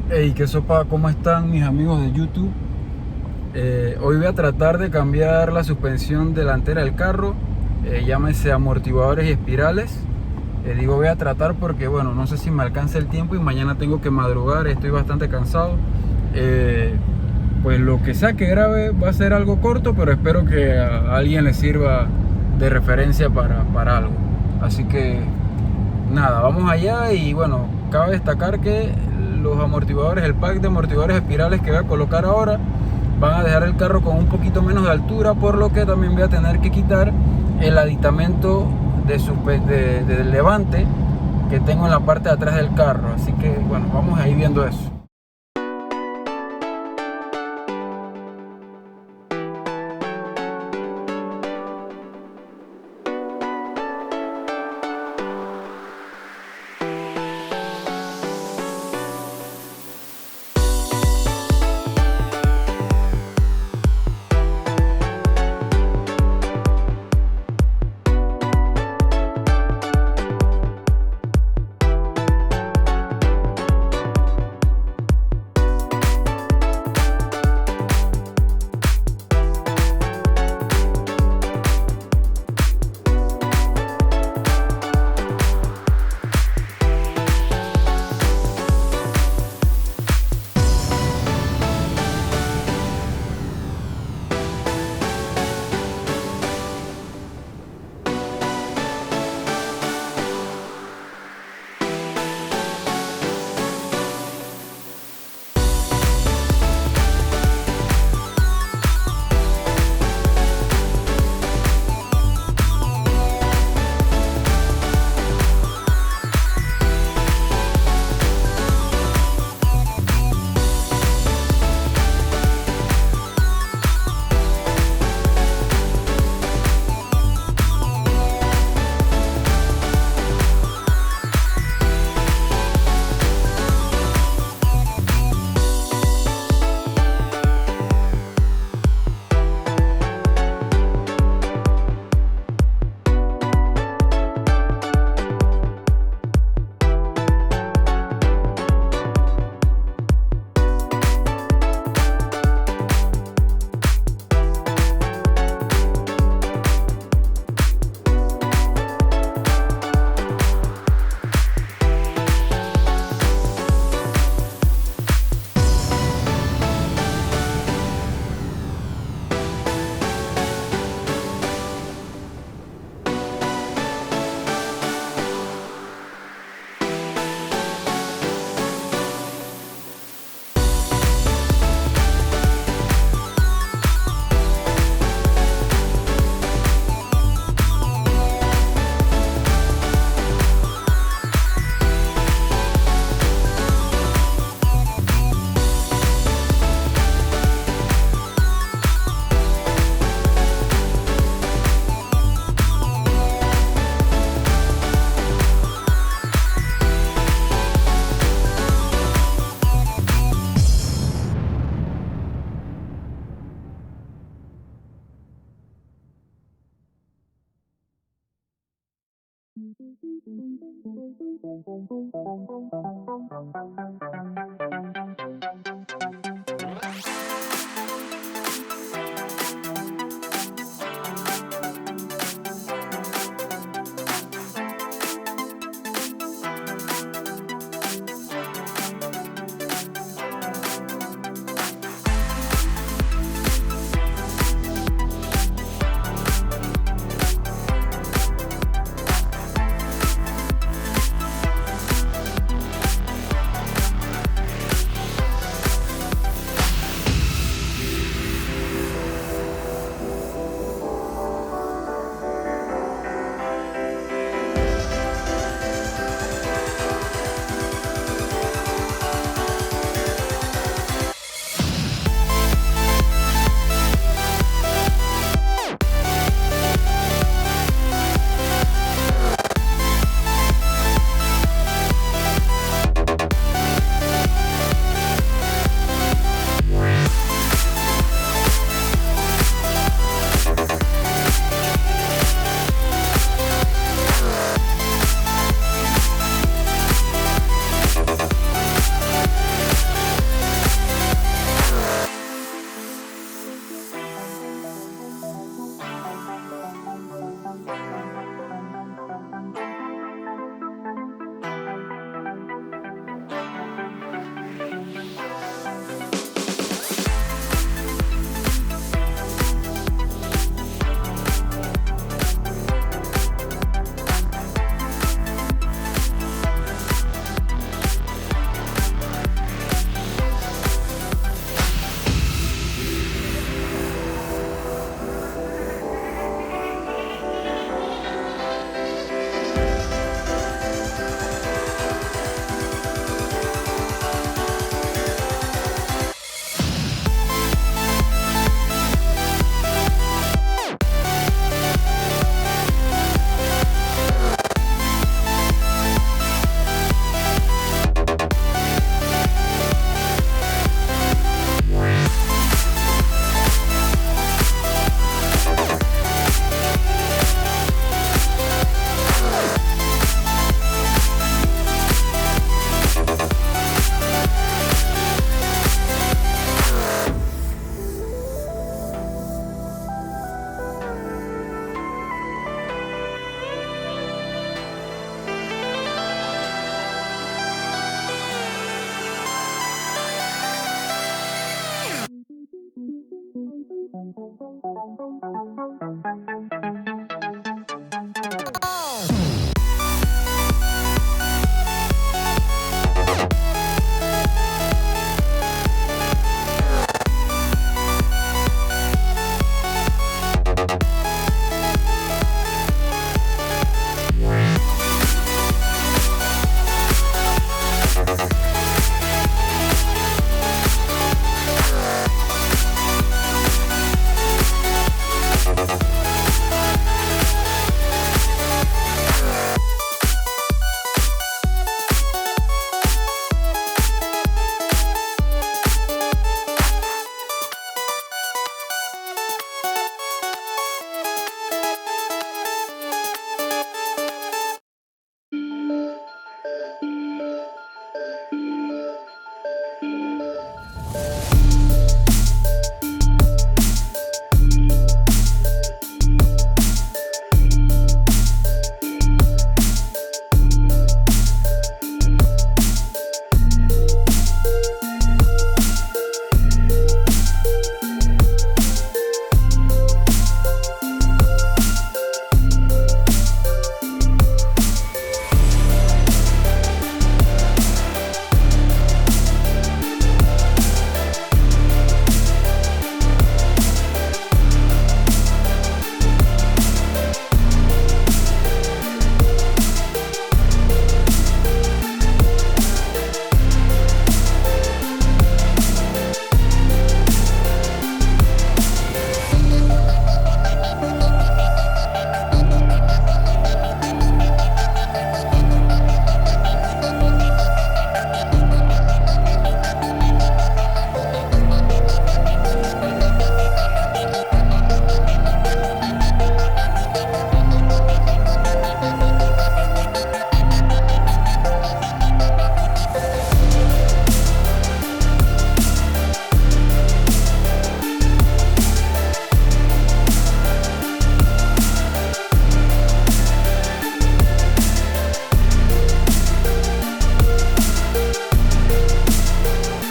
Hey, qué sopa, ¿cómo están mis amigos de YouTube? Hoy voy a tratar de cambiar la suspensión delantera del carro, llámese amortiguadores y espirales. Digo voy a tratar porque, bueno, no sé si me alcanza el tiempo y mañana tengo que madrugar, estoy bastante cansado. Eh, pues lo que sea que grabe va a ser algo corto, pero espero que a alguien le sirva de referencia para algo. Así que nada, vamos allá y bueno, cabe destacar que los amortiguadores, el pack de amortiguadores espirales que voy a colocar ahora van a dejar el carro con un poquito menos de altura, por lo que también voy a tener que quitar el aditamento de levante que tengo en la parte de atrás del carro. Así que bueno, vamos a ir viendo eso.